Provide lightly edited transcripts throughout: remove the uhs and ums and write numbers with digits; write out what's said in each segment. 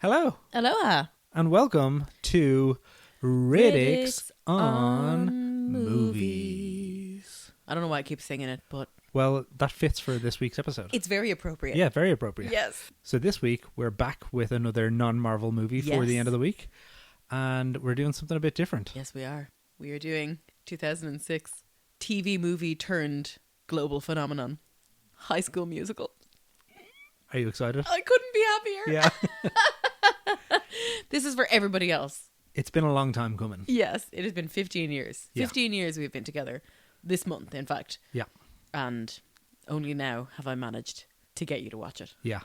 Hello, Aloha. and welcome to Riddick's on Movies. Movies. I don't know why I keep singing it, but Well, that fits for this week's episode. it's very appropriate. Yeah, very appropriate. Yes. So this week, we're back with another non-Marvel movie for the Yes. end of the week. And we're doing something a bit different. Yes, we are. We are doing 2006 TV movie turned global phenomenon, High School Musical. Are you excited? I couldn't be happier. Yeah. This is for everybody else. It's been a long time coming. Yes, it has been 15 years. Yeah. 15 years we've been together. This month, in fact. Yeah. And only now have I managed to get you to watch it. Yeah.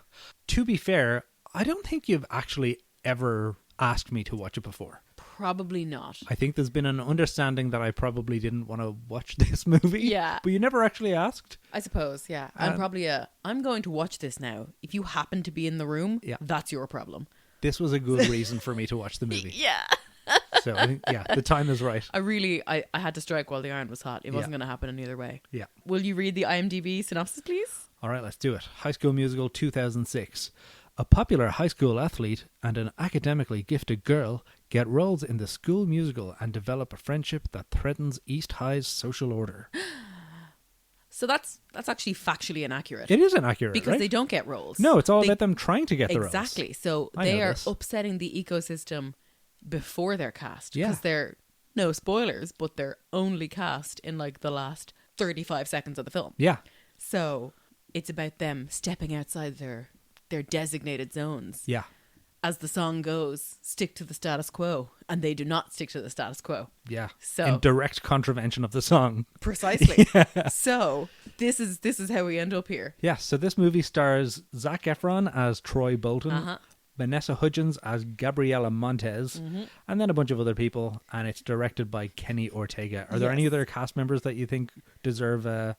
To be fair, I don't think you've actually ever asked me to watch it before. Probably not. I think there's been an understanding that I probably didn't want to watch this movie. Yeah. But you never actually asked. I suppose, yeah. I'm probably I'm going to watch this now. If you happen to be in the room, Yeah. that's your problem. This was a good reason for me to watch the movie. Yeah. So I think, yeah, the time is right. I had to strike while the iron was hot. It wasn't Yeah. going to happen any other way. Yeah. Will you read the IMDb synopsis, please? All right, let's do it. High School Musical 2006. A popular high school athlete and an academically gifted girl get roles in the school musical and develop a friendship that threatens East High's social order. So that's actually factually inaccurate. It is inaccurate, because right? they don't get roles. No, it's all They- about them trying to get the roles. Exactly. So I they know are this. upsetting the ecosystem before they're cast. Yeah. Because they're, no spoilers, but they're only cast in like the last 35 seconds of the film. Yeah. So it's about them stepping outside their designated zones. Yeah. As the song goes, stick to the status quo. And they do not stick to the status quo. Yeah. So- in direct contravention of the song. Precisely. So this is how we end up here. Yeah, so this movie stars Zac Efron as Troy Bolton, Uh-huh. Vanessa Hudgens as Gabriela Montez, Mm-hmm. and then a bunch of other people, and it's directed by Kenny Ortega. Are there Yes. any other cast members that you think deserve a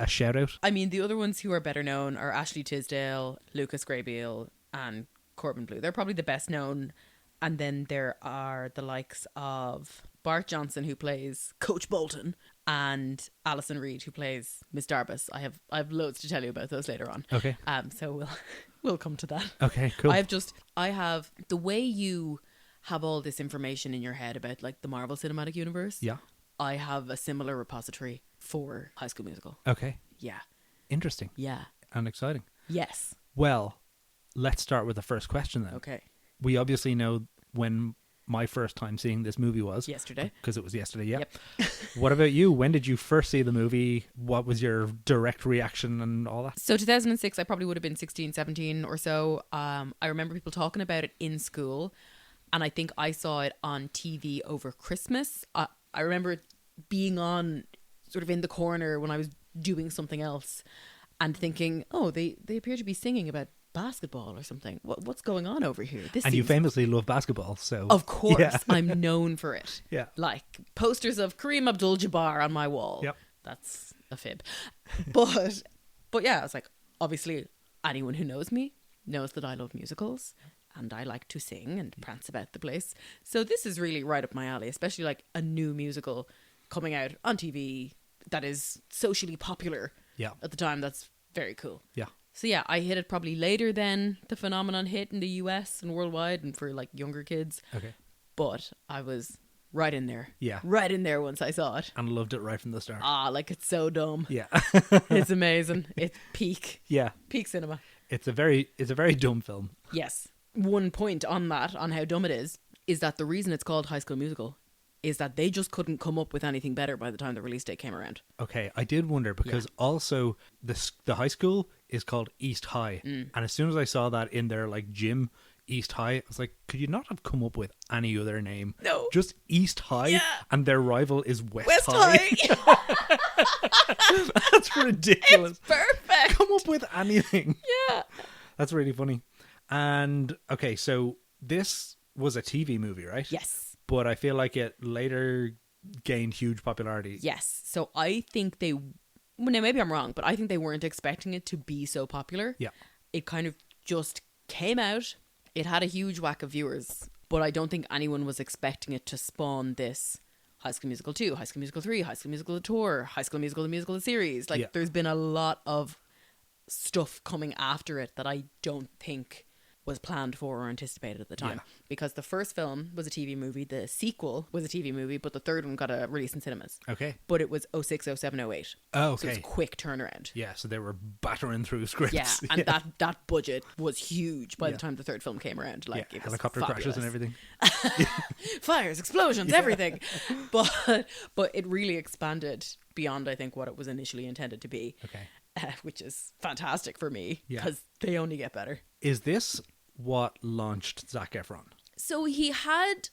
shout out? I mean, the other ones who are better known are Ashley Tisdale, Lucas Grabeel, and Corbin Blue. They're probably the best known. And then there are the likes of Bart Johnson, who plays Coach Bolton, and Alison Reed, who plays Miss Darbus. I have loads to tell you about those later on. Okay. So we'll come to that. Okay, cool. I have the way you have all this information in your head about like the Marvel Cinematic Universe. Yeah. I have a similar repository for High School Musical. Okay. Yeah. Interesting Yeah. and exciting. Yes. Well, let's start with the first question then. Okay. We obviously know when my first time seeing this movie was. Yesterday. Because it was yesterday, yeah. Yep. What about you? When did you first see the movie? What was your direct reaction and all that? So 2006, I probably would have been 16, 17 or so. I remember people talking about it in school, and I think I saw it on TV over Christmas. I remember it being on sort of in the corner when I was doing something else and thinking, oh, they appear to be singing about basketball or something. What's going on over here? And you famously love basketball, so... Of course, Yeah. I'm known for it. Yeah. Like posters of Kareem Abdul-Jabbar on my wall. Yep. That's a fib. But yeah, it's like, obviously anyone who knows me knows that I love musicals and I like to sing and prance about the place. So this is really right up my alley, especially like a new musical coming out on TV that is socially popular Yeah. at the time. That's very cool. Yeah. So yeah, I hit it probably later than the phenomenon hit in the US and worldwide and for like younger kids. Okay. But I was right in there. Yeah. Right in there once I saw it. And loved it right from the start. Like it's so dumb. Yeah. It's amazing. It's peak Yeah. cinema. It's a very dumb film. Yes. One point on that, on how dumb it is that the reason it's called High School Musical is that they just couldn't come up with anything better by the time the release date came around. Okay, I did wonder because also the high school is called East High. And as soon as I saw that in their like gym, East High, I was like, could you not have come up with any other name? No. Just East High, Yeah. and their rival is West West High. High. That's ridiculous. Perfect. Come up with anything. Yeah. That's really funny. And okay, so this was a TV movie, right? Yes. But I feel like it later gained huge popularity. Yes. So I think well, now maybe I'm wrong, but I think they weren't expecting it to be so popular. Yeah. It kind of just came out. It had a huge whack of viewers, but I don't think anyone was expecting it to spawn this High School Musical 2, High School Musical 3, High School Musical The Tour, High School Musical The Musical The Series. Like, Yeah. there's been a lot of stuff coming after it that I don't think was planned for or anticipated at the time. Yeah. Because the first film was a TV movie, the sequel was a TV movie, but the third one got a release in cinemas. Okay. But it was 06, 07, 08. Oh, So okay. it's a quick turnaround. Yeah, so they were battering through scripts. Yeah, and that budget was huge by Yeah. the time the third film came around. Like, Yeah, it was helicopter crashes and fabulous. everything. Fires, explosions, everything. But it really expanded beyond, I think, what it was initially intended to be. Okay. Which is fantastic for me Yeah. because they only get better. Is this what launched Zac Efron? So he had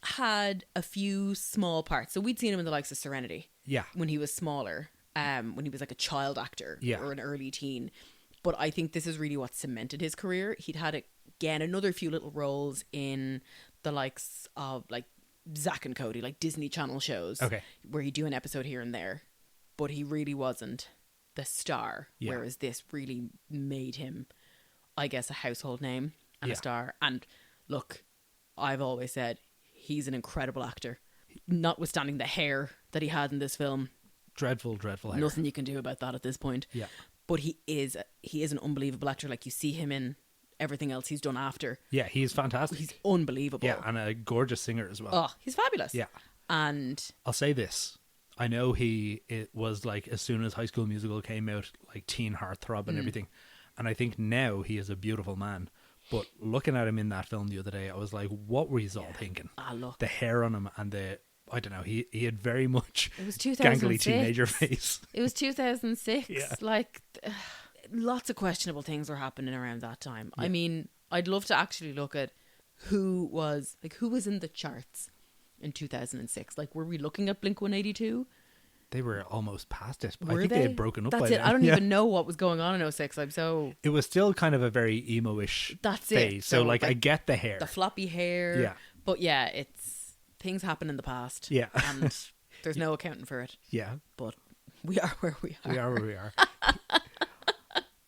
a few small parts. So we'd seen him in the likes of Serenity Yeah. when he was smaller, when he was like a child actor Yeah. or an early teen. But I think this is really what cemented his career. He'd had, again, another few little roles in the likes of like Zack and Cody, like Disney Channel shows, Okay. where he'd do an episode here and there. But he really wasn't the star, Yeah. whereas this really made him, I guess, a household name and Yeah. a star. And look, I've always said he's an incredible actor. Notwithstanding the hair that he had in this film, Dreadful hair. nothing you can do about that at this point. Yeah. But he is an unbelievable actor. Like, you see him in everything else he's done after. Yeah, he's fantastic. He's unbelievable. Yeah, and a gorgeous singer as well. Oh, he's fabulous. Yeah. And I'll say this. I know it was like, as soon as High School Musical came out, like teen heartthrob and everything. And I think now he is a beautiful man. But looking at him in that film the other day, I was like, what were you all thinking? look, The hair on him and I don't know, he had very much it was gangly 2006. teenager face. It was 2006. Yeah. Like, lots of questionable things were happening around that time. I mean, I'd love to actually look at who was in the charts in 2006. Like, were we looking at Blink-182? They were almost past it. I Were think they had broken up by That's it. then. I don't Yeah. even know what was going on in 06. I'm so... It was still kind of a very emo-ish That's phase. it. So, like, I like, get the hair. the floppy hair. Yeah. But yeah, it's... Things happen in the past. Yeah. And there's no accounting for it. Yeah. But we are where we are. We are where we are.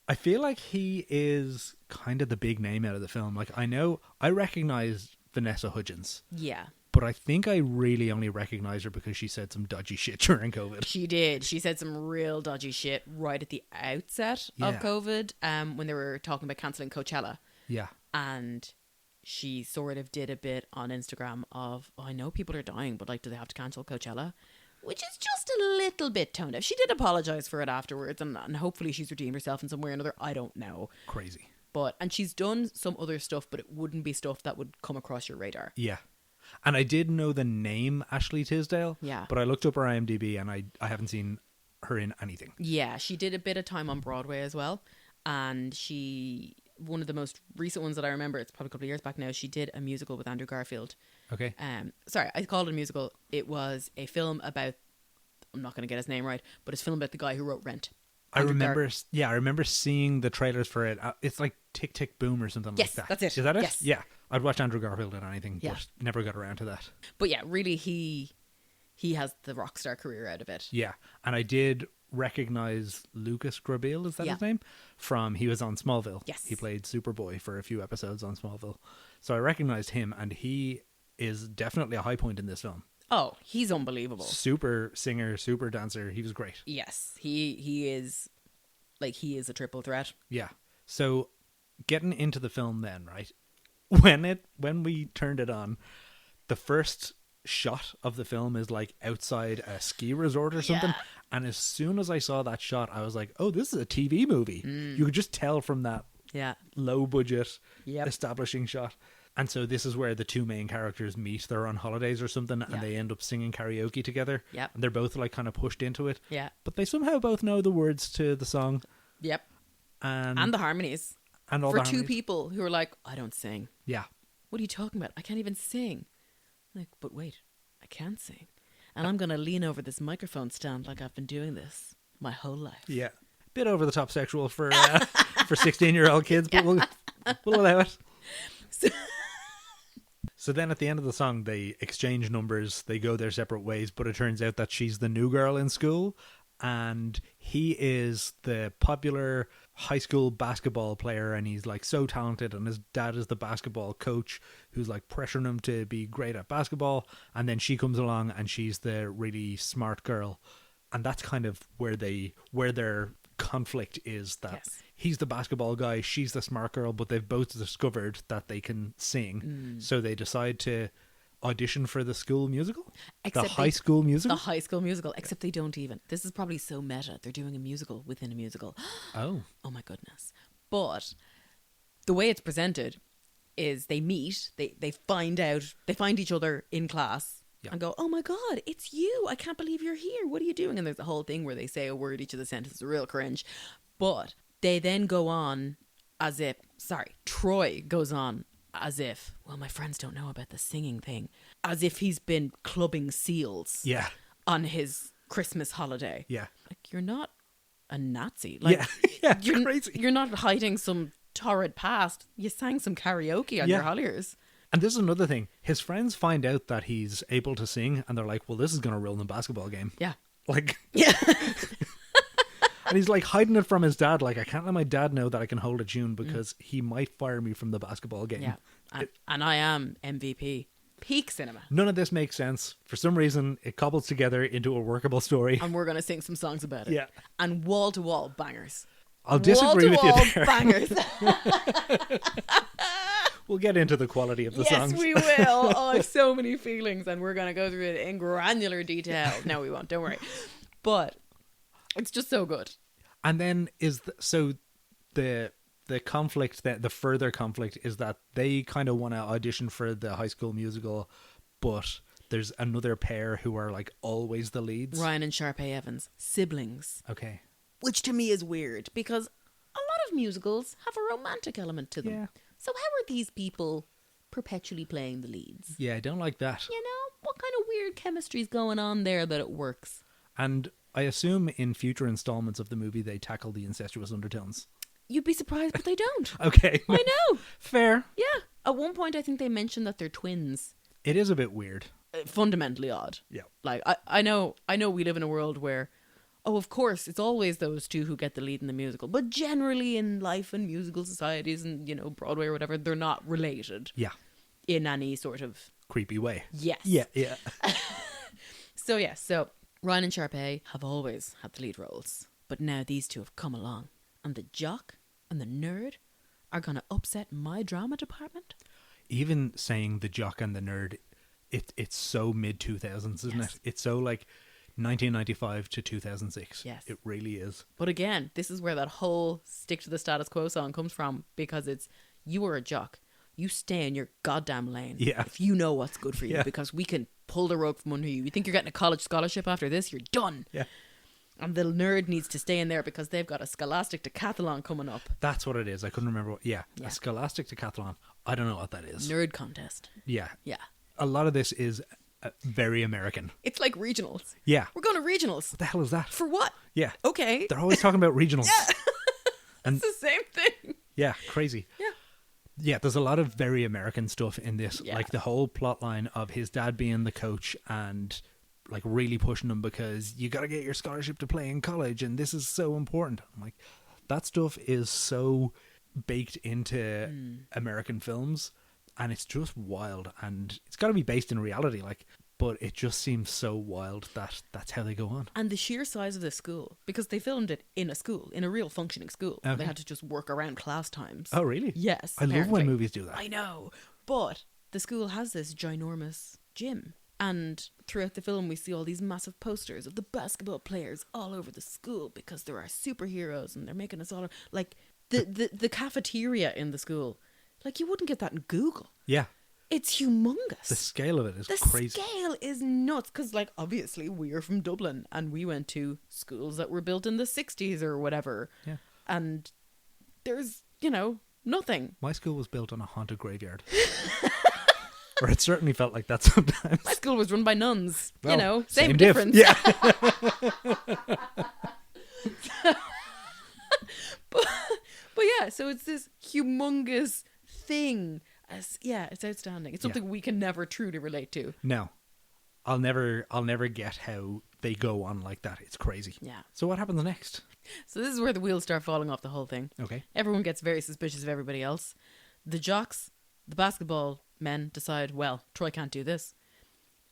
I feel like he is kind of the big name out of the film. Like, I recognize Vanessa Hudgens, Yeah. but I think I really only recognize her because she said some dodgy shit during COVID. She did. She said some real dodgy shit right at the outset of Yeah. COVID, when they were talking about cancelling Coachella. Yeah. And she sort of did a bit on Instagram of, I know people are dying, but like, do they have to cancel Coachella? Which is just a little bit tone deaf. She did apologise for it afterwards, and hopefully she's redeemed herself in some way or another. I don't know. Crazy. And she's done some other stuff, but it wouldn't be stuff that would come across your radar. Yeah. And I did know the name Ashley Tisdale. Yeah. But I looked up her IMDb and I haven't seen her in anything. Yeah, she did a bit of time on Broadway as well. And one of the most recent ones that I remember, it's probably a couple of years back now, she did a musical with Andrew Garfield. Okay. Sorry, I called it a musical. It was a film about, I'm not going to get his name right, but it's a film about the guy who wrote Rent. I remember seeing the trailers for it. It's like Tick Tick Boom or something Yes, like that. that's it. Is that it? Yes. Yeah. I'd watch Andrew Garfield in anything, Yeah. but never got around to that. But yeah, really, he has the rock star career out of it. Yeah. And I did recognize Lucas Grabeel, is that Yeah. his name? He was on Smallville. Yes. He played Superboy for a few episodes on Smallville. So I recognized him, and he is definitely a high point in this film. Oh, he's unbelievable. Super singer, super dancer. He was great. Yes, he is, like, he is a triple threat. Yeah. So getting into the film then, right? When we turned it on, the first shot of the film is like outside a ski resort or something. Yeah. And as soon as I saw that shot, I was like, oh, this is a TV movie. You could just tell from that Yeah. low budget Yep. establishing shot. And so this is where the two main characters meet. They're on holidays or something, Yeah. and they end up singing karaoke together. Yep. And they're both like kind of pushed into it. Yeah. But they somehow both know the words to the song. Yep. And And the harmonies. all For the two harmonies. people who are like, I don't sing. Yeah. What are you talking about? I can't even sing. Like, but wait, I can sing. And I'm going to lean over this microphone stand like I've been doing this my whole life. Yeah. Bit over the top sexual for 16-year-old kids, but we'll allow it. So then at the end of the song, they exchange numbers, they go their separate ways, but it turns out that she's the new girl in school, and he is the popular high school basketball player, and he's like so talented, and his dad is the basketball coach who's like pressuring him to be great at basketball, and then she comes along and she's the really smart girl, and that's kind of where their conflict is, that Yes. he's the basketball guy, she's the smart girl, but they've both discovered that they can sing. So they decide to audition for the school musical? Except the high they- school musical? The High School Musical, except they don't even. This is probably so meta. They're doing a musical within a musical. Oh. Oh my goodness. But the way it's presented is they meet, they find each other in class Yeah. and go, oh my God, it's you. I can't believe you're here. What are you doing? And there's a whole thing where they say a word each of the sentences, real cringe. But they then go on as if, Troy goes on as if, well, my friends don't know about the singing thing, as if he's been clubbing seals Yeah. on his Christmas holiday. Yeah. Like, you're not a Nazi. Like, Yeah. Yeah. you're, Crazy. You're not hiding some torrid past. You sang some karaoke on your Yeah. Holliers. And this is another thing. His friends find out that he's able to sing, and they're like, well, this is going to ruin the basketball game. Yeah. Like, Yeah. and he's like hiding it from his dad. Like, I can't let my dad know that I can hold a tune because he might fire me from the basketball game. Yeah. And I am MVP. Peak cinema. None of this makes sense. For some reason, it cobbles together into a workable story. And we're going to sing some songs about it. Yeah. And wall to wall bangers. I'll disagree with you Wall-to-wall there. bangers. We'll get into the quality of the Yes, songs. we will. Oh, I have so many feelings, and we're going to go through it in granular detail. No, we won't. Don't worry. But it's just so good. And then the conflict, that the further conflict is that they kind of want to audition for the High School Musical, but there's another pair who are like always the leads. Ryan and Sharpay Evans, siblings. Okay. Which to me is weird because a lot of musicals have a romantic element to them. Yeah. So how are these people perpetually playing the leads? Yeah, I don't like that. You know, what kind of weird chemistry's going on there that it works? And I assume in future installments of the movie they tackle the incestuous undertones. You'd be surprised, but they don't. Okay. I know. Fair. Yeah. At one point, I think they mentioned that they're twins. It is a bit weird. Fundamentally odd. Yeah. Like, I know we live in a world where, oh, of course, it's always those two who get the lead in the musical. But generally in life and musical societies and, you know, Broadway or whatever, they're not related Yeah. in any sort of... Creepy way. Yes. Yeah, yeah. So Ryan and Sharpay have always had the lead roles. But now these two have come along. And the jock and the nerd are going to upset my drama department? Even saying the jock and the nerd, it's so mid-2000s, isn't Yes. it? It's so like 1995 to 2006. Yes. It really is. But again, this is where that whole stick to the status quo song comes from, because it's, you are a jock. You stay in your goddamn lane. Yeah. If you know what's good for you, Yeah. because we can pull the rug from under you. You think you're getting a college scholarship after this? You're done. Yeah. And the nerd needs to stay in there because they've got a scholastic decathlon coming up. That's what it is. I couldn't remember what. Yeah. Yeah. A scholastic decathlon. I don't know what that is. Nerd contest. Yeah. Yeah. A lot of this is very American. It's like regionals. Yeah. We're going to regionals. What the hell is that? For what? Yeah. Okay. They're always talking about regionals. And It's the same thing. yeah, crazy. Yeah. Yeah, there's a lot of very American stuff in this. Yeah. Like the whole plot line of his dad being the coach and like really pushing him because you got to get your scholarship to play in college and this is so important. I'm like, that stuff is so baked into American films and it's just wild, and it's got to be based in reality, like, but it just seems so wild that that's how they go on. And the sheer size of the school, because they filmed it in a school, in a real functioning school. Okay. They had to just work around class times. Oh, really? Yes. I love when apparently. movies do that. I know. But the school has this ginormous gym. And throughout the film, we see all these massive posters of the basketball players all over the school because there are superheroes and they're making us all... Like, the cafeteria in the school, like, you wouldn't get that in Google. Yeah. It's humongous. The scale of it is The crazy. scale is nuts because, like, obviously we're from Dublin and we went to schools that were built in the 60s or whatever. Yeah. And there's, you know, nothing. My school was built on a haunted graveyard. Or it certainly felt like that sometimes. My school was run by nuns. Well, you know, same diff. difference. Yeah. But yeah, so it's this humongous thing. Yeah, it's outstanding. It's something we can never truly relate to. No. I'll never get how they go on like that. It's crazy. Yeah. So what happens next? So this is where the wheels start falling off the whole thing. Okay. Everyone gets very suspicious of everybody else. The jocks, the basketball men decide, well, Troy can't do this.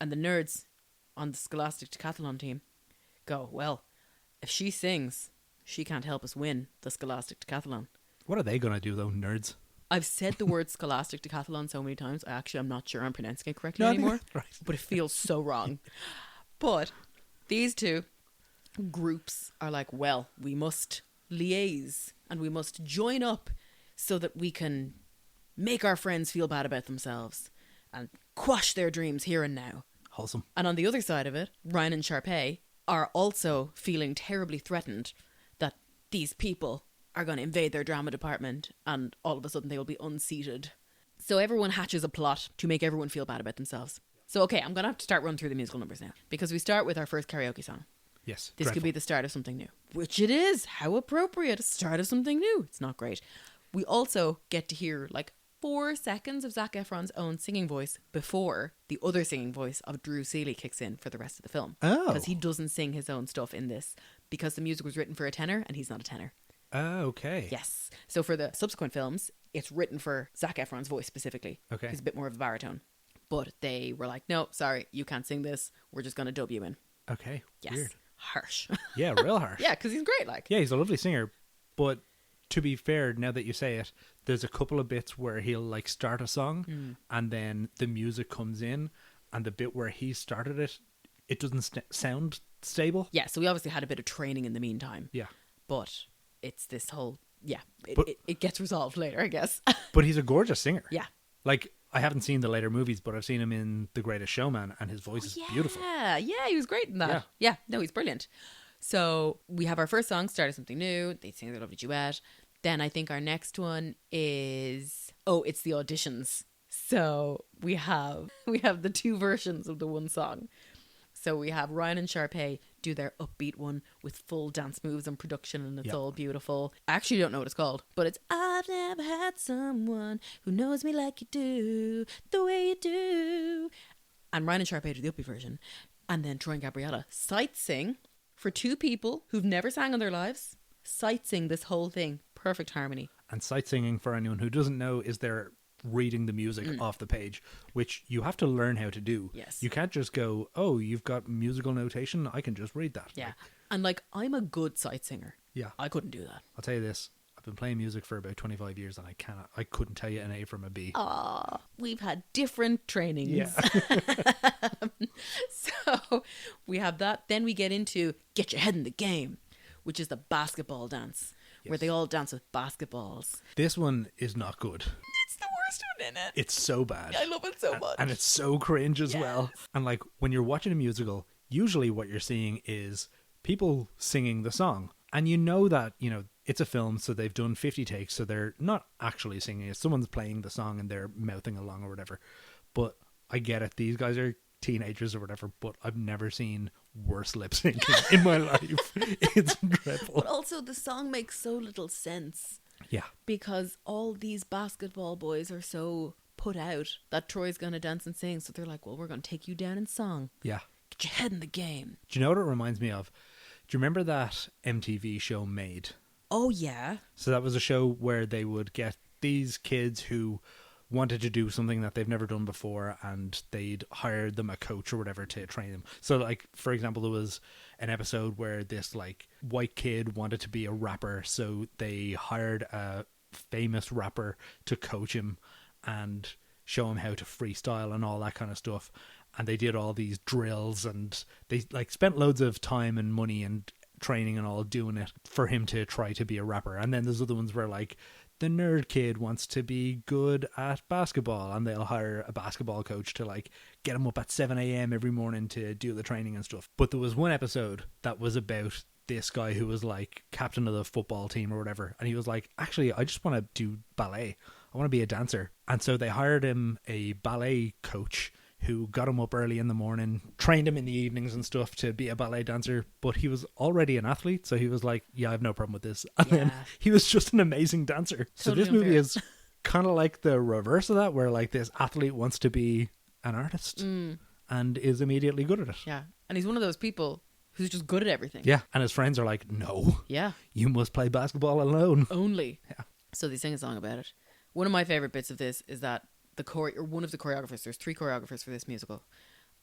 And the nerds on the Scholastic Decathlon team go, well, if she sings, she can't help us win the Scholastic Decathlon. What are they going to do, though, nerds? I've said the word Scholastic Decathlon so many times, I'm not sure I'm pronouncing it correctly No, I think anymore, that's right. but it feels so wrong. But these two groups are like, well, we must liaise and we must join up so that we can make our friends feel bad about themselves and quash their dreams here and now. Wholesome. And on the other side of it, Ryan and Sharpay are also feeling terribly threatened that these people are going to invade their drama department and all of a sudden they will be unseated. So everyone hatches a plot to make everyone feel bad about themselves. So, okay, I'm going to have to start running through the musical numbers now because we start with our first karaoke song. Yes. This dreadful. could be the start of something new, which it is. How appropriate. A start of something new. It's not great. We also get to hear like 4 seconds of Zac Efron's own singing voice before the other singing voice of Drew Seeley kicks in for the rest of the film. Oh. Because he doesn't sing his own stuff in this because the music was written for a tenor and he's not a tenor. Oh, okay. Yes. So for the subsequent films, it's written for Zac Efron's voice specifically. Okay. He's a bit more of a baritone. But they were like, no, sorry, you can't sing this. We're just going to dub you in. Okay. Yes. Weird. Harsh. Yeah, real harsh. Yeah, because he's great. Like, Yeah, he's a lovely singer. But to be fair, now that you say it, there's a couple of bits where he'll like start a song and then the music comes in and the bit where he started it, it doesn't sound stable. yeah, so we obviously had a bit of training in the meantime. Yeah. But it's this whole, But- it gets resolved later, I guess. But he's a gorgeous singer. Yeah. Like, I haven't seen the later movies, but I've seen him in The Greatest Showman and his voice is beautiful. Yeah, he was great in that. Yeah, no, he's brilliant. So we have our first song, Started Something New. They sing their lovely duet. Then I think our next one is, it's the auditions. So we have the 2 versions of the one song. So we have Ryan and Sharpay do their upbeat one with full dance moves and production, and it's all beautiful. I actually don't know what it's called, but it's I've never had someone who knows me like you do, the way you do. And Ryan and Sharpay do the upbeat version. And then Troy and Gabriella sight sing for 2 people who've never sang in their lives. Sight sing this whole thing. Perfect harmony. And sight singing, for anyone who doesn't know, is they're reading the music off the page, which you have to learn how to do. Yes. You can't just go, oh, you've got musical notation, I can just read that. Yeah. Like, And like, I'm a good sight singer. yeah. I couldn't do that. I'll tell you this. I've been playing music for about 25 years and I couldn't tell you an A from a B. We've had different trainings. Yeah. So we have that. Then we get into Get Your Head in the Game, which is the basketball dance, where they all dance with basketballs. This one is not good. It's the worst one in it. It's so bad. I love it so much. And it's so cringe as well. And like when you're watching a musical, usually what you're seeing is people singing the song. And you know that, it's a film, so they've done 50 takes, so they're not actually singing it. Someone's playing the song and they're mouthing along or whatever. But I get it. These guys are teenagers or whatever, but I've never seen worse lip syncing in my life. It's dreadful. But also the song makes so little sense Yeah. because all these basketball boys are so put out that Troy's going to dance and sing. So they're like, well, we're going to take you down in song. Yeah. Get your head in the game. Do you know what it reminds me of? Do you remember that MTV show Made? Oh, yeah. So that was a show where they would get these kids who wanted to do something that they've never done before, and they'd hire them a coach or whatever to train them. So like, for example, there was an episode where this like white kid wanted to be a rapper, so they hired a famous rapper to coach him and show him how to freestyle and all that kind of stuff. And they did all these drills, and they like spent loads of time and money and training and all doing it for him to try to be a rapper. And then there's other ones where like the nerd kid wants to be good at basketball, and they'll hire a basketball coach to like get him up at 7 a.m. every morning to do the training and stuff. But there was one episode that was about this guy who was like captain of the football team or whatever, and he was like, actually, I just want to do ballet. I want to be a dancer. And so they hired him a ballet coach who got him up early in the morning, trained him in the evenings and stuff to be a ballet dancer, but he was already an athlete, so he was like, yeah, I have no problem with this. And then he was just an amazing dancer. Totally so this movie unfair. is kind of like the reverse of that, where like this athlete wants to be an artist and is immediately good at it. Yeah. And he's one of those people who's just good at everything. Yeah, and his friends are like, no, Yeah. you must play basketball alone. Only. Yeah. So they sing a song about it. One of my favorite bits of this is that one of the choreographers, there's 3 choreographers for this musical,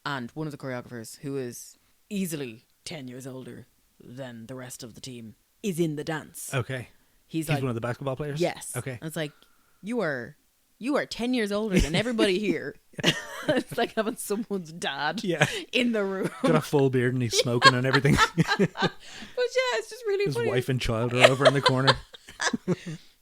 and one of the choreographers, who is easily 10 years older than the rest of the team, is in the dance. Okay. He's He's like, one of the basketball players? yes. Okay. And it's like, you are 10 years older than everybody here. It's like having someone's dad Yeah. in the room. Got a full beard and he's smoking and everything. But yeah, it's just really His funny. wife and child are over in the corner.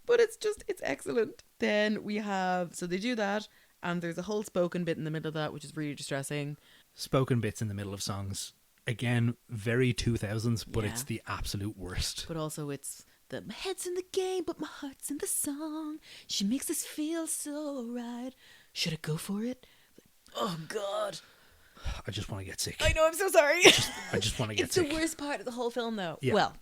But it's excellent. Then we have, so they do that, and there's a whole spoken bit in the middle of that, which is really distressing. Spoken bits in the middle of songs. Again, very 2000s, but Yeah. it's the absolute worst. But also it's my head's in the game, but my heart's in the song. She makes us feel so right. Should I go for it? Oh, God. I just want to get sick. I know, I'm so sorry. I just want to get It's sick. the worst part of the whole film, though. Yeah. Well,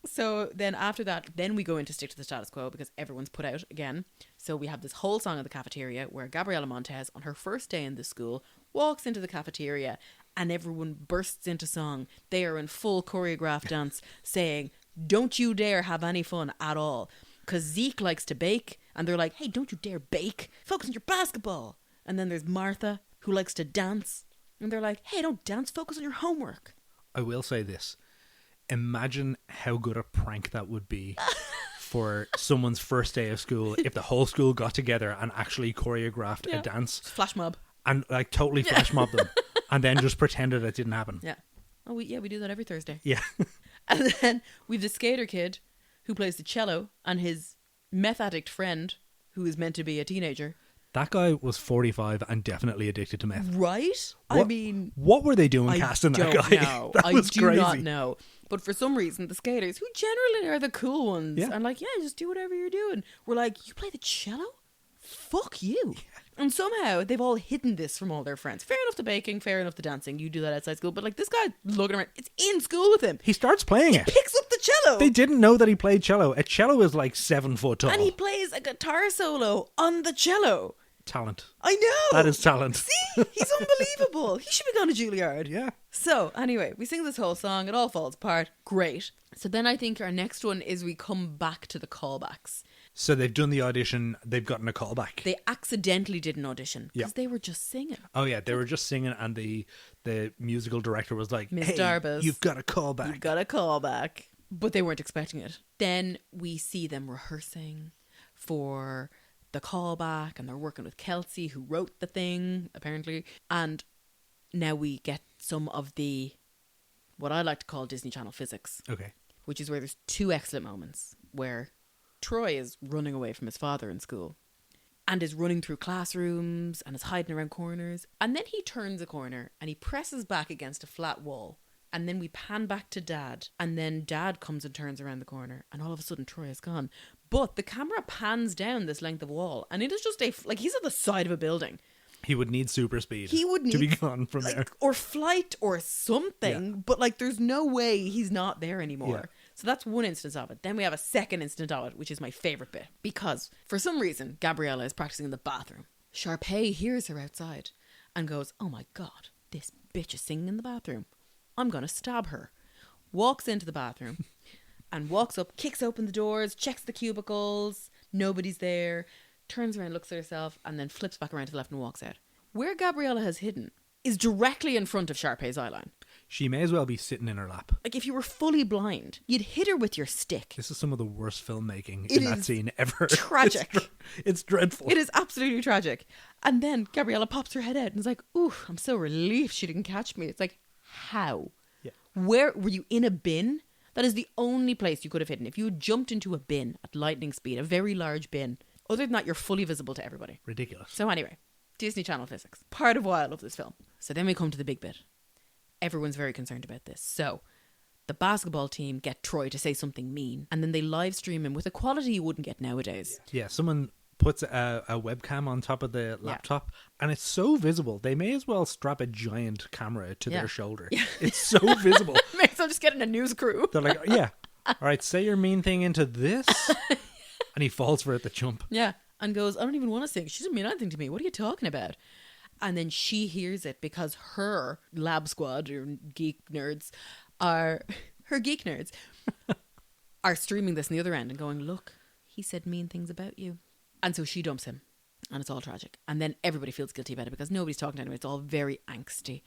So then after that, then we go into Stick to the Status Quo because everyone's put out again. So we have this whole song at the cafeteria where Gabriela Montez, on her first day in the school, walks into the cafeteria and everyone bursts into song. They are in full choreographed dance saying, don't you dare have any fun at all. Because Zeke likes to bake and they're like, hey, don't you dare bake. Focus on your basketball. And then there's Martha who likes to dance. And they're like, hey, don't dance. Focus on your homework. I will say this. Imagine how good a prank that would be for someone's first day of school if the whole school got together and actually choreographed a dance Flash mob. and like totally flash mob them and then just pretended it didn't happen. Yeah. Oh, we do that every Thursday. Yeah. And then we've the skater kid who plays the cello and his meth addict friend who is meant to be a teenager. That guy was 45 and definitely addicted to meth. Right? I What- mean, What were they doing I casting that don't guy? know. That I was do crazy. not know. But for some reason, the skaters, who generally are the cool ones, Yeah. and like, yeah, just do whatever you're doing. We're like, you play the cello? Fuck you. And somehow they've all hidden this from all their friends. Fair enough to baking, fair enough to dancing. You do that outside school. But like this guy looking around, it's in school with him. He starts playing it. Picks up the cello. They didn't know that he played cello. A cello is like 7 foot tall. And he plays a guitar solo on the cello. Talent. I know. That is talent. See? He's unbelievable. He should be going to Juilliard. Yeah. So, anyway, we sing this whole song. It all falls apart. Great. So then I think our next one is we come back to the callbacks. So they've done the audition. They've gotten a call back. They accidentally did an audition because Yeah. they were just singing. Oh yeah, they were just singing, and the musical director was like, Miss "Hey, Darbus, you've got a call back." You've got a callback. But they weren't expecting it. Then we see them rehearsing for the callback and they're working with Kelsey who wrote the thing, apparently. And now we get some of the, what I like to call Disney Channel physics, Okay. which is where there's two excellent moments where Troy is running away from his father in school and is running through classrooms and is hiding around corners. And then he turns a corner and he presses back against a flat wall. And then we pan back to Dad. And then Dad comes and turns around the corner. And all of a sudden, Troy is gone. But the camera pans down this length of wall. And it is just he's at the side of a building. He would need super speed. He would need to be gone from there. Or flight or something. Yeah. But there's no way he's not there anymore. Yeah. So that's one instance of it. Then we have a second instance of it, which is my favourite bit. Because for some reason, Gabriella is practicing in the bathroom. Sharpay hears her outside and goes, oh my God, this bitch is singing in the bathroom. I'm going to stab her. Walks into the bathroom and walks up, kicks open the doors, checks the cubicles. Nobody's there. Turns around, looks at herself, and then flips back around to the left and walks out. Where Gabriella has hidden is directly in front of Sharpay's eyeline. She may as well be sitting in her lap. Like if you were fully blind, you'd hit her with your stick. This is some of the worst filmmaking It in that is scene ever. tragic. It's dreadful. It is absolutely tragic. And then Gabriella pops her head out and is like, ooh, I'm so relieved she didn't catch me. It's like, how? Yeah. Where were you, in a bin? That is the only place you could have hidden. If you had jumped into a bin at lightning speed, a very large bin, other than that, you're fully visible to everybody. Ridiculous. So anyway, Disney Channel physics. Part of why I love this film. So then we come to the big bit. Everyone's very concerned about this. So the basketball team get Troy to say something mean, and then they live stream him with a quality you wouldn't get nowadays. Yeah, someone puts a webcam on top of the laptop and it's so visible. They may as well strap a giant camera to their shoulder. Yeah. It's so visible. Maybe I'm just getting a news crew. They're like, yeah, all right, say your mean thing into this. And he falls for it, the chump. Yeah. And goes, I don't even want to sing. She doesn't mean anything to me. What are you talking about? And then she hears it because her lab squad or geek nerds are streaming this on the other end and going, look, he said mean things about you. And so she dumps him. And it's all tragic. And then everybody feels guilty about it because nobody's talking to anyone. It's all very angsty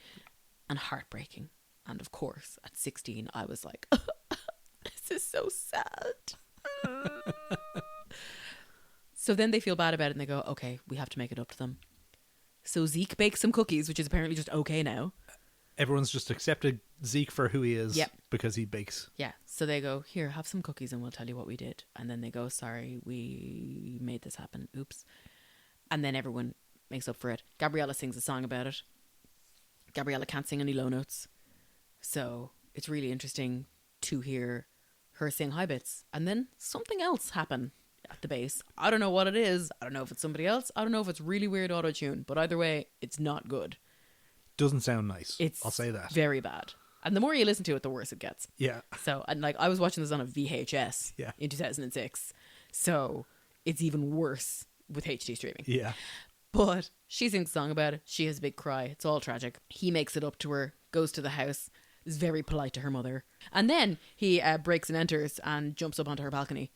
and heartbreaking. And of course, at 16, I was like, this is so sad. So then they feel bad about it and they go, okay, we have to make it up to them. So Zeke bakes some cookies, which is apparently just okay now. Everyone's just accepted Zeke for who he is because he bakes. Yeah. So they go, here, have some cookies and we'll tell you what we did. And then they go, sorry, we made this happen. Oops. And then everyone makes up for it. Gabriella sings a song about it. Gabriella can't sing any low notes. So it's really interesting to hear her sing high bits. And then something else happen at the bass. I don't know what it is. I don't know if it's somebody else. I don't know if it's really weird auto-tune. But either way, it's not good. Doesn't sound nice. I'll say that. Very bad. And the more you listen to it, the worse it gets. Yeah. So, and like, I was watching this on a VHS in 2006. So it's even worse with HD streaming. Yeah. But she sings a song about it. She has a big cry. It's all tragic. He makes it up to her, goes to the house, is very polite to her mother. And then he breaks and enters and jumps up onto her balcony,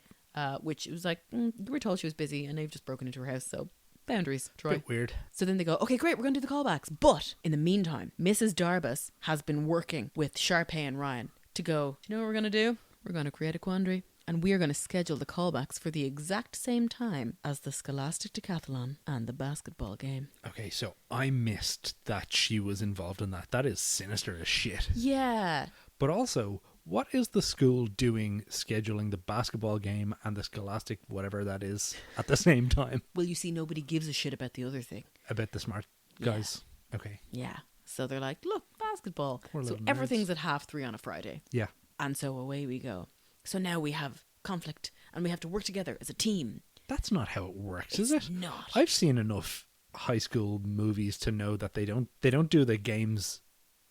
which was like, you were told she was busy and they've just broken into her house. So boundaries, Troy. Bit weird. So then they go, okay, great, we're going to do the callbacks. But in the meantime, Mrs. Darbus has been working with Sharpay and Ryan to go, do you know what we're going to do? We're going to create a quandary. And we are going to schedule the callbacks for the exact same time as the Scholastic Decathlon and the basketball game. Okay, so I missed that she was involved in that. That is sinister as shit. Yeah. But also, what is the school doing scheduling the basketball game and the Scholastic, whatever that is, at the same time? Well, you see, nobody gives a shit about the other thing. About the smart guys. Yeah. Okay. Yeah. So they're like, look, basketball. Poor So little nerds. everything's at 3:30 on a Friday. Yeah. And so away we go. So now we have conflict and we have to work together as a team. That's not how it works, is it? Not. I've seen enough high school movies to know that they don't do the games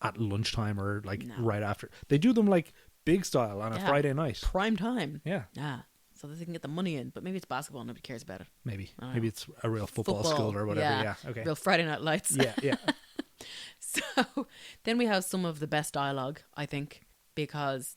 at lunchtime or like right after. They do them like big style on a Friday night. Prime time. Yeah. Yeah. So that they can get the money in. But maybe it's basketball and nobody cares about it. Maybe it's a real football school or whatever. Yeah. Okay. Real Friday Night Lights. Yeah. So then we have some of the best dialogue, I think, because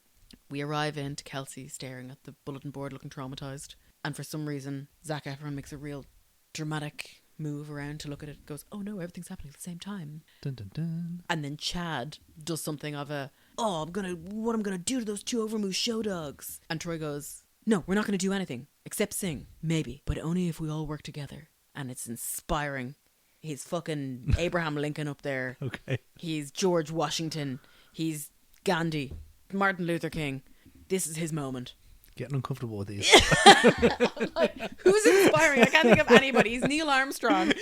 we arrive into Kelsey staring at the bulletin board looking traumatized. And for some reason, Zac Efron makes a real dramatic move around to look at it. Goes, oh no, everything's happening at the same time. Dun, dun, dun. And then Chad does something of what I'm gonna do to those two overmoose show dogs. And Troy goes, no, we're not gonna do anything except sing, maybe, but only if we all work together. And it's inspiring. He's fucking Abraham Lincoln up there. Okay. He's George Washington. He's Gandhi. Martin Luther King. This is his moment. Getting uncomfortable with these. Like, who's inspiring? I can't think of anybody. He's Neil Armstrong.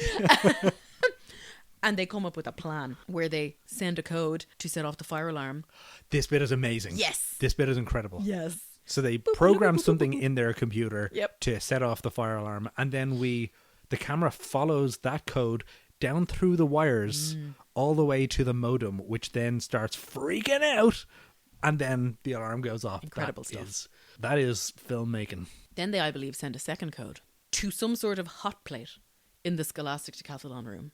And they come up with a plan where they send a code to set off the fire alarm. This bit is amazing. Yes. This bit is incredible. Yes. So they program something in their computer Yep. to set off the fire alarm, and then the camera follows that code down through the wires all the way to the modem, which then starts freaking out, and then the alarm goes off. Incredible stuff. That is filmmaking. Then they, I believe, send a second code to some sort of hot plate in the Scholastic Decathlon room,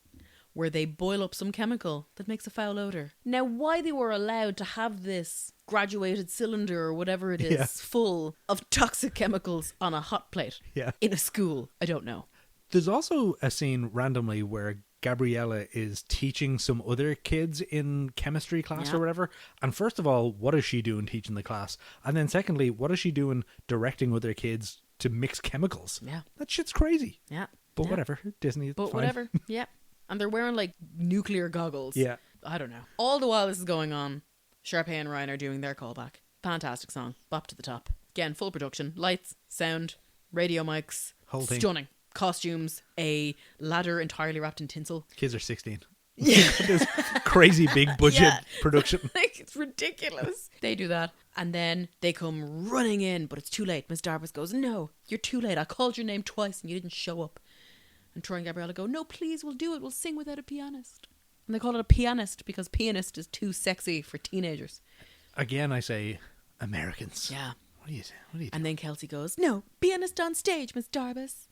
where they boil up some chemical that makes a foul odour. Now, why they were allowed to have this graduated cylinder or whatever it is full of toxic chemicals on a hot plate in a school, I don't know. There's also a scene randomly where Gabriella is teaching some other kids in chemistry class or whatever. And first of all, what is she doing teaching the class? And then secondly, what is she doing directing other kids to mix chemicals? Yeah. That shit's crazy. Yeah. But whatever. Disney, But fine. whatever. Yeah. And they're wearing like nuclear goggles. Yeah. I don't know. All the while this is going on, Sharpay and Ryan are doing their callback. Fantastic song. Bop to the top. Again, full production. Lights, sound, radio mics. Whole thing. Stunning. Costumes. A ladder entirely wrapped in tinsel. Kids are 16. Yeah. This crazy big budget production. Like, it's ridiculous. They do that. And then they come running in, but it's too late. Miss Darbus goes, no, you're too late. I called your name twice and you didn't show up. And Troy and Gabriella go, no, please, we'll do it. We'll sing without a pianist. And they call it a pianist because pianist is too sexy for teenagers. Again, I say Americans. Yeah. What do you do? And then Kelsey goes, no, pianist on stage, Miss Darbus.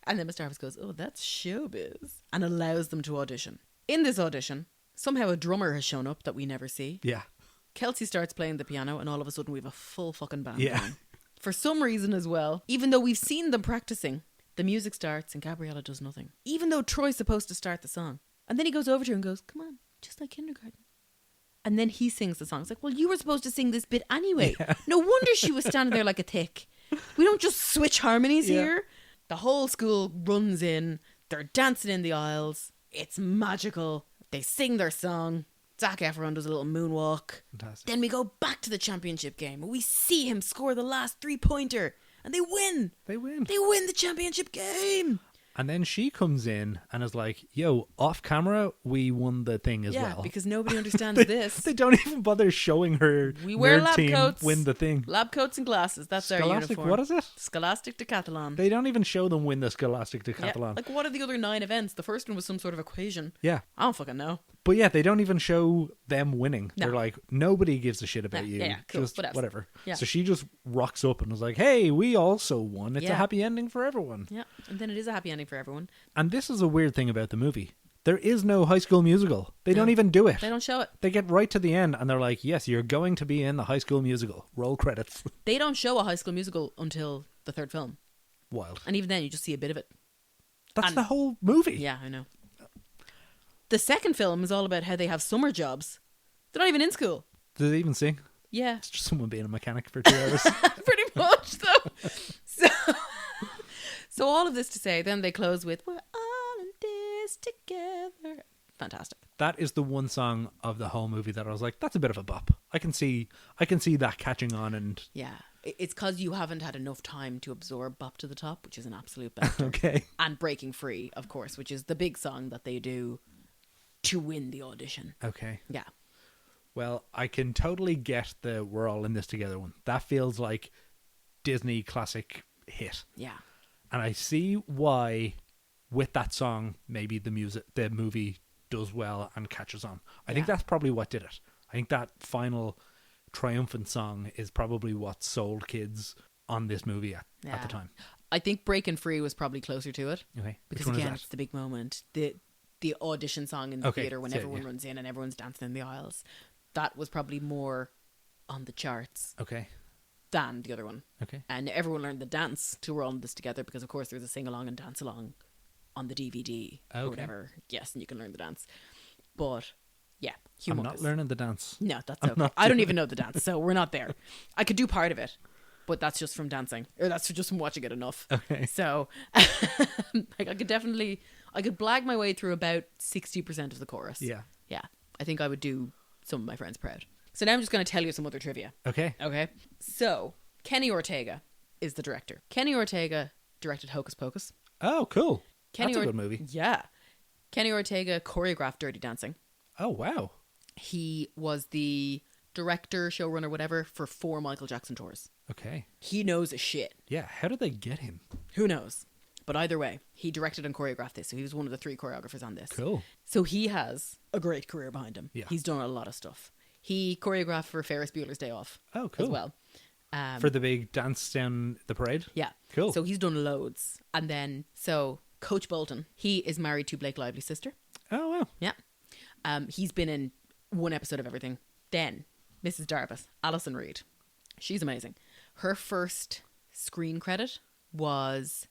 And then Miss Darbus goes, oh, that's showbiz. And allows them to audition. In this audition, somehow a drummer has shown up that we never see. Yeah. Kelsey starts playing the piano and all of a sudden we have a full fucking band Yeah. going. For some reason as well, even though we've seen them practicing, the music starts and Gabriella does nothing. Even though Troy's supposed to start the song. And then he goes over to her and goes, come on, just like kindergarten. And then he sings the song. It's like, well, you were supposed to sing this bit anyway. No wonder she was standing there like a thick. We don't just switch harmonies here. The whole school runs in. They're dancing in the aisles. It's magical. They sing their song. Zac Efron does a little moonwalk. Fantastic. Then we go back to the championship game. We see him score the last 3-pointer. And they win. They win. They win the championship game. And then she comes in and is like, yo, off camera, we won the thing as well. Yeah, because nobody understands this. They don't even bother showing her We wear nerd lab team coats. win the thing. Lab coats and glasses. That's our Scholastic, uniform. what is it? Scholastic Decathlon. They don't even show them win the Scholastic Yeah, Decathlon. like, what are the other 9 events? The first one was some sort of equation. Yeah. I don't fucking know. But yeah, they don't even show them winning. No. They're like, nobody gives a shit about you. Yeah, cool, Just whatevs. whatever. Yeah. So she just rocks up and was like, hey, we also won. It's a Yeah. happy ending for everyone. Yeah, and then it is a happy ending for everyone. And this is a weird thing about the movie. There is no High School Musical. They don't even do it. They don't show it. They get right to the end and they're like, yes, you're going to be in the High School Musical. Roll credits. They don't show a High School Musical until the 3rd film. Wild. And even then, you just see a bit of it. That's And- the whole movie. Yeah, I know. The 2nd film is all about how they have summer jobs. They're not even in school. Do they even sing? Yeah. It's just someone being a mechanic for 2 hours. Pretty much, though. So all of this to say, then they close with, we're all in this together. Fantastic. That is the one song of the whole movie that I was like, that's a bit of a bop. I can see that catching on and Yeah. It's because you haven't had enough time to absorb Bop to the Top, which is an absolute belter. okay. And Breaking Free, of course, which is the big song that they do to win the audition. Okay. Yeah. Well, I can totally get the We're All in This Together one. That feels like Disney classic hit. Yeah. And I see why with that song maybe the movie does well and catches on. I think Yeah. that's probably what did it. I think that final triumphant song is probably what sold kids on this movie at Yeah. the time. I think Breaking Free was probably closer to it. Okay. Which Because one again, is it's the big moment. The audition song in the Okay, theater when so, everyone yeah. runs in and everyone's dancing in the aisles. That was probably more on the charts that? Okay. than the other one. Okay. And everyone learned the dance to We're All in This Together because, of course, there's a sing-along and dance-along on the DVD or Okay. whatever. Yes, and you can learn the dance. But, yeah, I'm humongous. not learning the dance. No, that's I'm okay. not I don't doing even know the dance, so we're not there. I could do part of it, but that's just from dancing. Or that's just from watching it enough. Okay. So, like, I could blag my way through about 60% of the chorus. Yeah. Yeah. I think I would do some of my friends proud. So now I'm just going to tell you some other trivia. Okay. Okay. So, Kenny Ortega is the director. Kenny Ortega directed Hocus Pocus. Oh, cool. Kenny That's a good movie. Yeah. Kenny Ortega choreographed Dirty Dancing. Oh, wow. He was the director, showrunner, whatever, for 4 Michael Jackson tours. Okay. He knows his shit. Yeah. How did they get him? Who knows? But either way, he directed and choreographed this. So he was one of the 3 choreographers on this. Cool. So he has a great career behind him. Yeah. He's done a lot of stuff. He choreographed for Ferris Bueller's Day Off Oh, cool. as well. For the big dance down the parade? Yeah. Cool. So he's done loads. And then, so Coach Bolton, he is married to Blake Lively's sister. Oh, wow. Yeah. He's been in 1 episode of everything. Then, Mrs. Darbus, Alison Reed. She's amazing. Her first screen credit was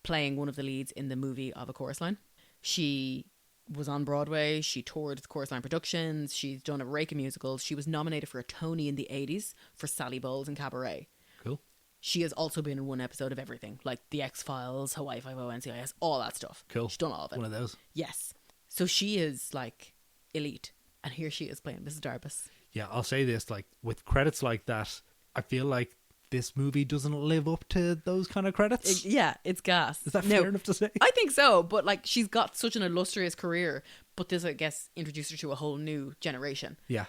playing one of the leads in the movie of A Chorus Line. She was on Broadway. She toured the Chorus Line productions. She's done a rake of musicals. She was nominated for a Tony in the 80s for Sally Bowles and Cabaret. Cool. She has also been in 1 episode of everything, like The X-Files, Hawaii Five-O, NCIS, all that stuff. Cool. She's done all of it. One of those. Yes. So she is like elite. And here she is playing Mrs. Darbus. Yeah, I'll say this, like, with credits like that, I feel like this movie doesn't live up to those kind of credits. Yeah, it's gas. Is that No, fair enough to say? I think so, but like she's got such an illustrious career, but this, I guess, introduced her to a whole new generation. Yeah.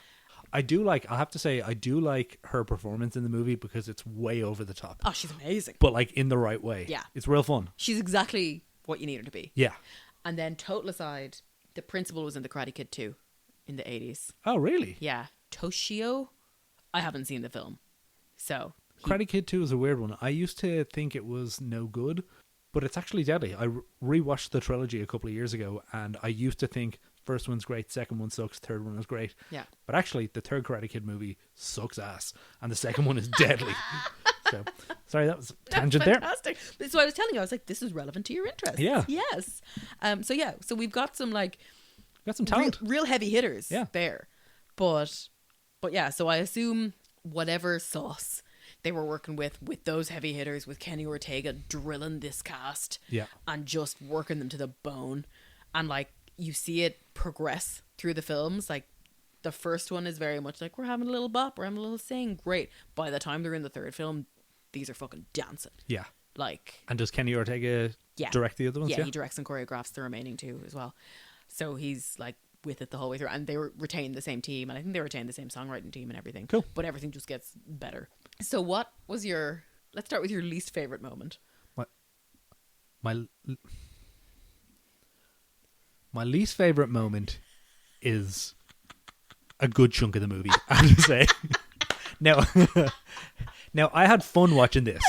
I have to say, I do like her performance in the movie because it's way over the top. Oh, she's amazing. But, like, in the right way. Yeah. It's real fun. She's exactly what you need her to be. Yeah. And then total aside, the principal was in The Karate Kid 2 in the 80s. Oh, really? Yeah. Toshio? I haven't seen the film. So. Karate Kid 2 is a weird one. I used to think it was no good, but it's actually deadly. I rewatched the trilogy a couple of years ago, and I used to think first one's great, second one sucks, third one was great. Yeah. But actually, the third Karate Kid movie sucks ass, and the second one is deadly. So, sorry, that was a tangent there. Fantastic. So I was telling you, I was like, this is relevant to your interest. Yeah. Yes. So we've got some like Got some talent. real heavy hitters Yeah. there. But But yeah, so I assume whatever sauce they were working with those heavy hitters, with Kenny Ortega drilling this cast Yeah. and just working them to the bone. And like, you see it progress through the films. Like, the first one is very much like, we're having a little bop, we're having a little sing, great. By the time they're in the third film, these are fucking dancing. Yeah. Like, And does Kenny Ortega yeah, direct the other ones? yeah, he directs and choreographs the remaining two as well. So he's like with it the whole way through, and they retain the same team, and I think they retain the same songwriting team and everything. Cool. But everything just gets better. So what was your? Let's start with your least favorite moment. My least favorite moment is a good chunk of the movie, I have to say. Now I had fun watching this.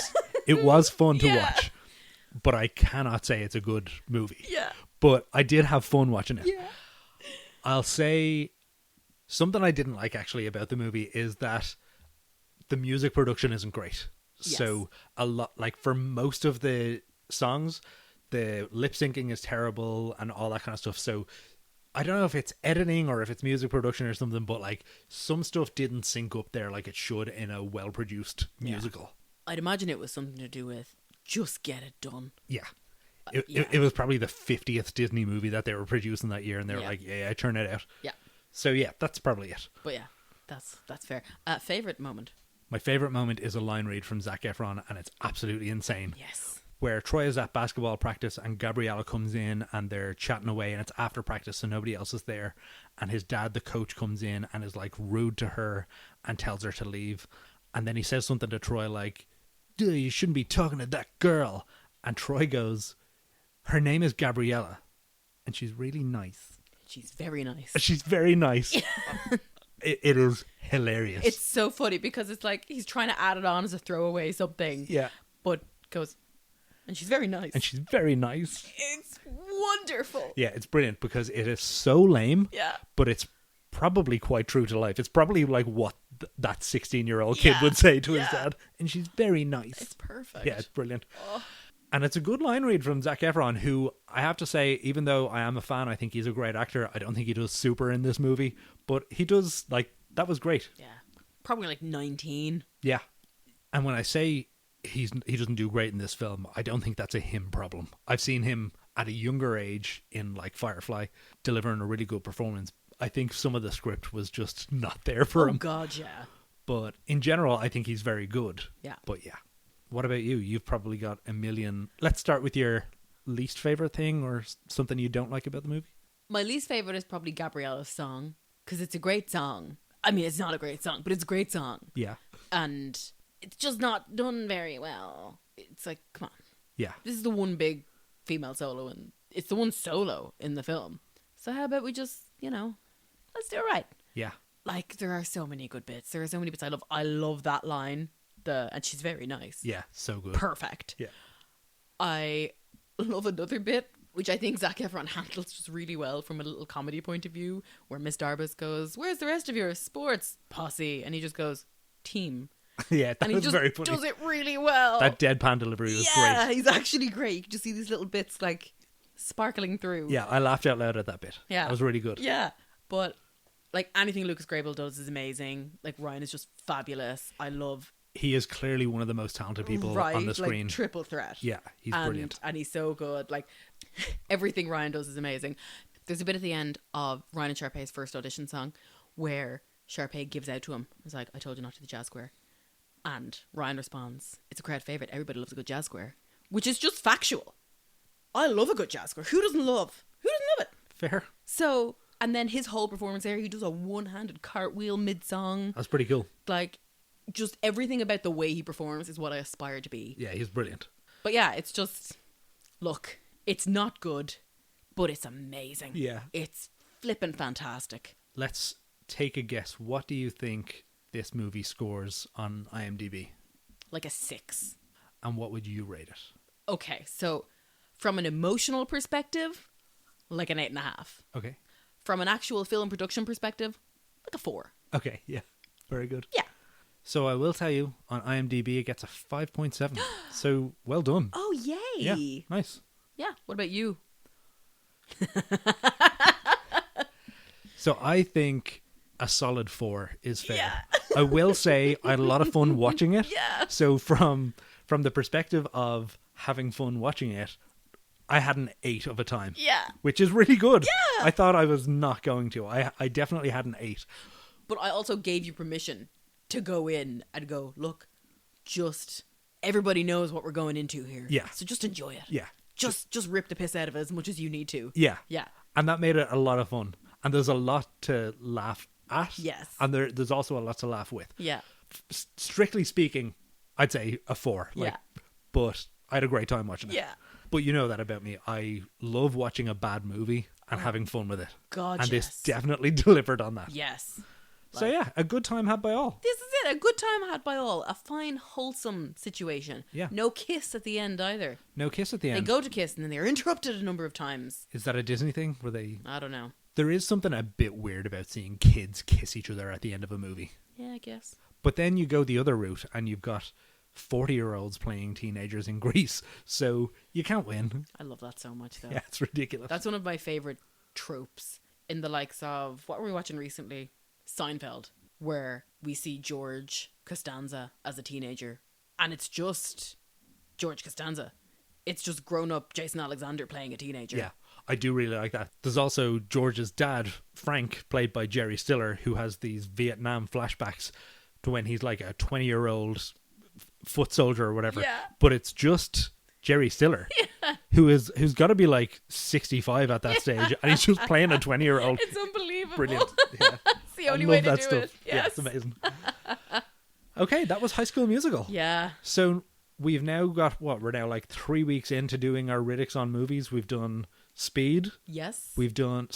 It was fun to Yeah. watch, but I cannot say it's a good movie. Yeah. But I did have fun watching it. Yeah. I'll say something I didn't like actually about the movie is that the music production isn't great. Yes. So a lot, like for most of the songs, the lip syncing is terrible and all that kind of stuff. So I don't know if it's editing or if it's music production or something, but like some stuff didn't sync up there like it should in a well produced musical. I'd imagine it was something to do with just get it done. Yeah. Yeah. It was probably the 50th Disney movie that they were producing that year, and they were Yeah. like, yeah, turn it out. Yeah. So yeah, that's probably it. But yeah, that's fair. Favorite moment. My favorite moment is a line read from Zac Efron, and it's absolutely insane. Yes. Where Troy is at basketball practice and Gabriella comes in and they're chatting away, and it's after practice, so nobody else is there. And his dad, the coach, comes in and is like rude to her and tells her to leave. And then he says something to Troy like, "Duh, you shouldn't be talking to that girl." And Troy goes, "Her name is Gabriella, and she's really nice." She's very nice. She's very nice. It is hilarious. It's so funny because it's like he's trying to add it on as a throwaway something. Yeah. But goes, and she's very nice. And she's very nice. It's wonderful. Yeah, it's brilliant because it is so lame, Yeah. but it's probably quite true to life. It's probably like what that 16-year-old kid Yeah. would say to his Yeah. dad. And she's very nice. It's perfect. Yeah, it's brilliant. Oh. And it's a good line read from Zac Efron, who I have to say, even though I am a fan, I think he's a great actor. I don't think he does super in this movie, but he does, like, that was great. Yeah. Probably like 19. Yeah. And when I say he doesn't do great in this film, I don't think that's a him problem. I've seen him at a younger age in like Firefly delivering a really good performance. I think some of the script was just not there for Oh him. God, yeah. But in general, I think he's very good. Yeah. But yeah. What about you? You've probably got a million. Let's start with your least favorite thing or something you don't like about the movie. My least favorite is probably Gabriella's song because it's a great song. I mean, it's not a great song, but it's a great song. Yeah. And it's just not done very well. It's like, come on. Yeah. This is the one big female solo, and it's the one solo in the film. So how about we just, let's do it right. Yeah. Like, there are so many good bits. There are so many bits I love. I love that line. And she's very nice. Yeah. So good. Perfect. Yeah. I love another bit, which I think Zac Efron handles just really well from a little comedy point of view, where Miss Darbus goes, "Where's the rest of your sports posse?" And he just goes, "Team." Yeah, that And he was just very funny. does it really well. That deadpan delivery was yeah, great. he's actually great. You can just see these little bits like sparkling through. Yeah, I laughed out loud at that bit. Yeah. That was really good. Yeah. But like anything Lucas Grable does is amazing. Like Ryan is just fabulous. I love He is clearly one of the most talented people right, on the screen. like triple threat. Yeah, he's brilliant. And he's so good. Like everything Ryan does is amazing. There's a bit at the end of Ryan and Sharpay's first audition song where Sharpay gives out to him. He's like, "I told you not to the jazz square." And Ryan responds, "It's a crowd favourite. Everybody loves a good jazz square." Which is just factual. I love a good jazz square. Who doesn't love it? Fair. So, and then his whole performance there, he does a one-handed cartwheel mid-song. That's pretty cool. Like, just everything about the way he performs is what I aspire to be. Yeah, he's brilliant. But yeah, it's just, look, it's not good, but it's amazing. Yeah. It's flippin' fantastic. Let's take a guess. What do you think this movie scores on IMDb? Like a 6. And what would you rate it? Okay, so from an emotional perspective, like an 8.5. Okay. From an actual film production perspective, like a 4. Okay, yeah. Very good. Yeah. So I will tell you, on IMDb it gets a 5.7. So well done. Oh, yay. Yeah, nice. Yeah, what about you? So I think a solid 4 is fair. Yeah. I will say I had a lot of fun watching it. Yeah. So from the perspective of having fun watching it, I had an 8 of a time. Yeah. Which is really good. Yeah. I thought I was not going to. I definitely had an 8. But I also gave you permission to go in and go, look, just everybody knows what we're going into here. Yeah. So just enjoy it. Yeah. Just rip the piss out of it as much as you need to. Yeah. Yeah. And that made it a lot of fun. And there's a lot to laugh at. Yes. And there's also a lot to laugh with. Yeah. Strictly speaking, I'd say a 4. Yeah. But I had a great time watching it. Yeah. But you know that about me. I love watching a bad movie and having fun with it. God, and yes. this definitely delivered on that. Yes. So yeah, a good time had by all. This is it. A good time had by all. A fine, wholesome situation. Yeah. No kiss at the end either. No kiss at the They end. go to kiss and then they're interrupted a number of times. Is that a Disney thing? Where they... I don't know. There is something a bit weird about seeing kids kiss each other at the end of a movie. Yeah, I guess. But then you go the other route and you've got 40-year-olds playing teenagers in Greece. So you can't win. I love that so much, though. Yeah, it's ridiculous. That's one of my favorite tropes in the likes of, what were we watching recently? Seinfeld, where we see George Costanza as a teenager. And it's just George Costanza. It's just grown-up Jason Alexander playing a teenager. Yeah, I do really like that. There's also George's dad, Frank, played by Jerry Stiller, who has these Vietnam flashbacks to when he's like a 20-year-old foot soldier or whatever. Yeah. But it's just Jerry Stiller, who's got to be like 65 at that stage, and he's just playing a 20-year-old. It's unbelievable. Brilliant. Yeah. It's the only I way love to that do stuff. it. Yeah, Yes. it's amazing. Okay, that was High School Musical. Yeah. So we've now got, we're now like 3 weeks into doing our Riddicks on movies. We've done Speed. Yes. We've done,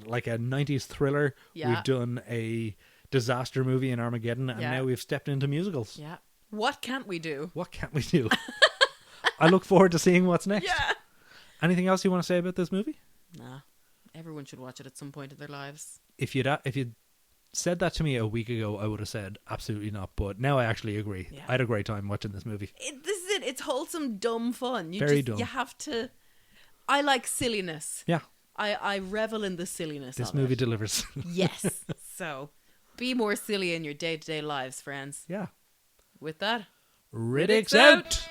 like a 90s thriller. Yeah. We've done a disaster movie in Armageddon, and Yeah. now we've stepped into musicals. Yeah. What can't we do? What can't we do? I look forward to seeing what's next. Yeah. Anything else you want to say about this movie? Nah. Everyone should watch it at some point in their lives. If you'd said that to me a week ago, I would have said absolutely not. But now I actually agree. Yeah. I had a great time watching this movie. This is it. It's wholesome, dumb fun. Very dumb. You have to... I like silliness. Yeah, I revel in the silliness this of movie it. delivers. Yes. So, be more silly in your day-to-day lives, friends. Yeah. With that, Riddicks out!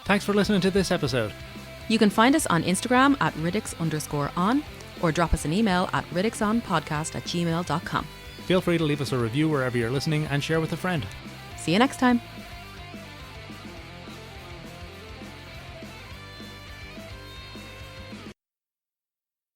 Thanks for listening to this episode. you can find us on Instagram at Riddicks_on or drop us an email at riddicksonpodcast@gmail.com. Feel free to leave us a review wherever you're listening and share with a friend. See you next time.